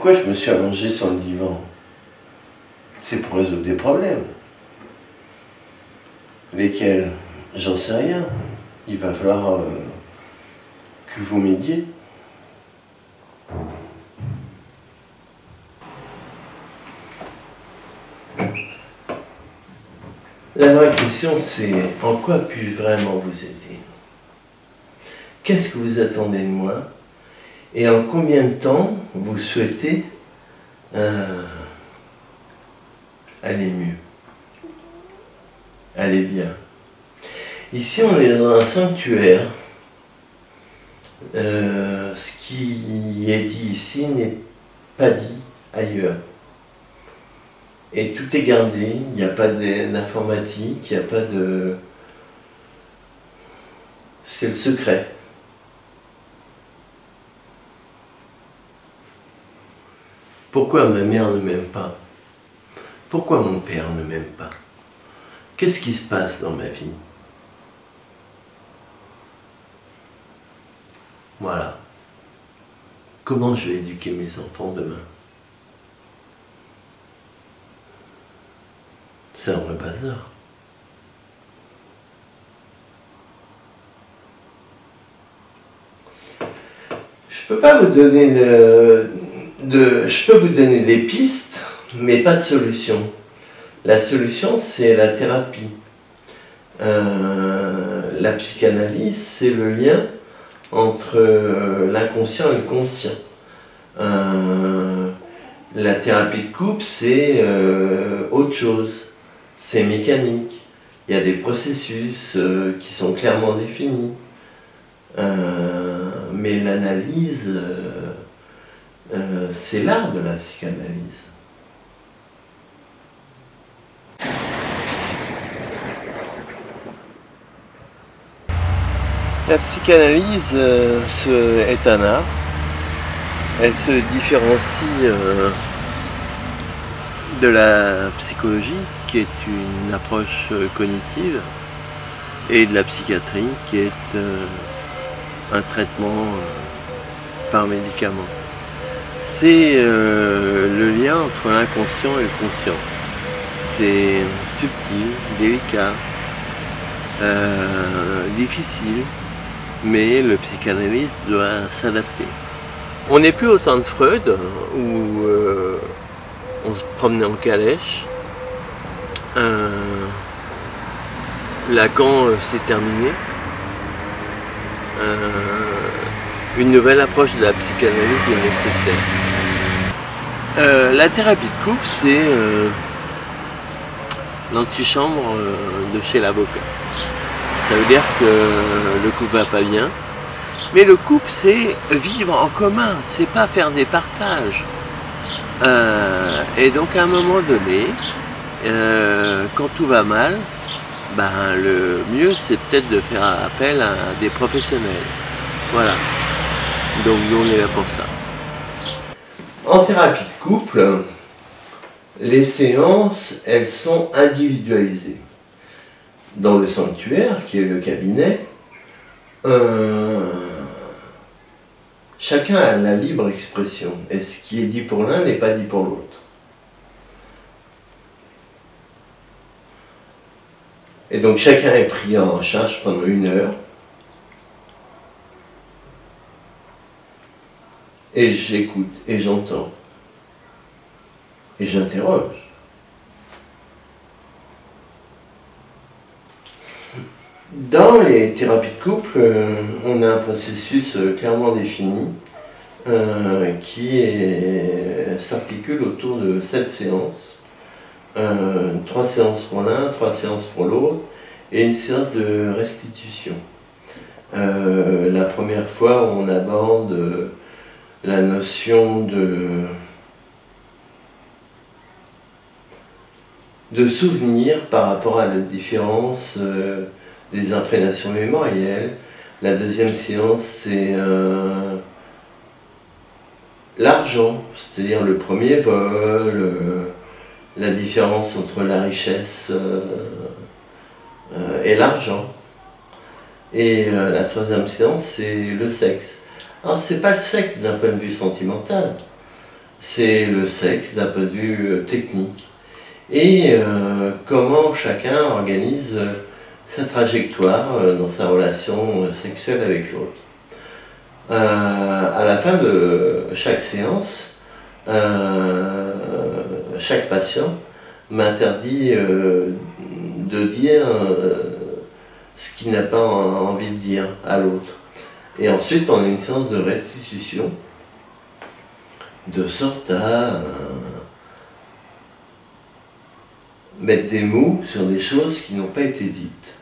pourquoi je me suis allongé sur le divan? C'est pour résoudre des problèmes. Lesquels? J'en sais rien. Il va falloir que vous m'aidiez. La vraie question, c'est en quoi puis-je vraiment vous aider? Qu'est-ce que vous attendez de moi? Et en combien de temps vous souhaitez aller mieux? Aller bien. Ici, on est dans un sanctuaire. Ce qui est dit ici n'est pas dit ailleurs. Et tout est gardé, il n'y a pas d'informatique, il n'y a pas de... C'est le secret. Pourquoi ma mère ne m'aime pas? Pourquoi mon père ne m'aime pas? Qu'est-ce qui se passe dans ma vie? Voilà. Comment je vais éduquer mes enfants demain? C'est un vrai bazar. Je peux pas vous donner je peux vous donner des pistes, mais pas de solution. La solution, c'est la thérapie. La psychanalyse, c'est le lien entre l'inconscient et le conscient. La thérapie de couple, c'est autre chose. C'est mécanique. Il y a des processus qui sont clairement définis. Mais l'analyse, c'est l'art de la psychanalyse. La psychanalyse est un art. Elle se différencie de la psychologie, qui est une approche cognitive, et de la psychiatrie, qui est un traitement par médicament. C'est le lien entre l'inconscient et le conscient. C'est subtil, délicat, difficile, mais le psychanalyste doit s'adapter. On n'est plus au temps de Freud, où on se promenait en calèche. Lacan s'est terminé. Une nouvelle approche de la psychanalyse est nécessaire. La thérapie de couple, c'est l'antichambre de chez l'avocat. Ça veut dire que le couple va pas bien. Mais le couple, c'est vivre en commun, c'est pas faire des partages. Et donc à un moment donné, quand tout va mal, ben, le mieux c'est peut-être de faire appel à des professionnels. Voilà. Donc nous on est là pour ça. En thérapie de couple, les séances, elles sont individualisées. Dans le sanctuaire, qui est le cabinet, chacun a la libre expression, et ce qui est dit pour l'un n'est pas dit pour l'autre. Et donc chacun est pris en charge pendant 1 heure, et j'écoute, et j'entends, et j'interroge. Dans les thérapies de couple, on a un processus clairement défini qui s'articule autour de 7 séances. 3 séances pour l'un, 3 séances pour l'autre, et une séance de restitution. La première fois, on aborde la notion de souvenir par rapport à la différence des imprénations mémorielles. La deuxième séance, c'est l'argent, c'est-à-dire le premier vol, la différence entre la richesse et l'argent. Et la troisième séance, c'est le sexe. Alors, c'est pas le sexe d'un point de vue sentimental, c'est le sexe d'un point de vue technique et comment chacun organise sa trajectoire dans sa relation sexuelle avec l'autre. À la fin de chaque séance, chaque patient m'interdit de dire ce qu'il n'a pas envie de dire à l'autre. Et ensuite, on a une séance de restitution, de sorte à mettre des mots sur des choses qui n'ont pas été dites.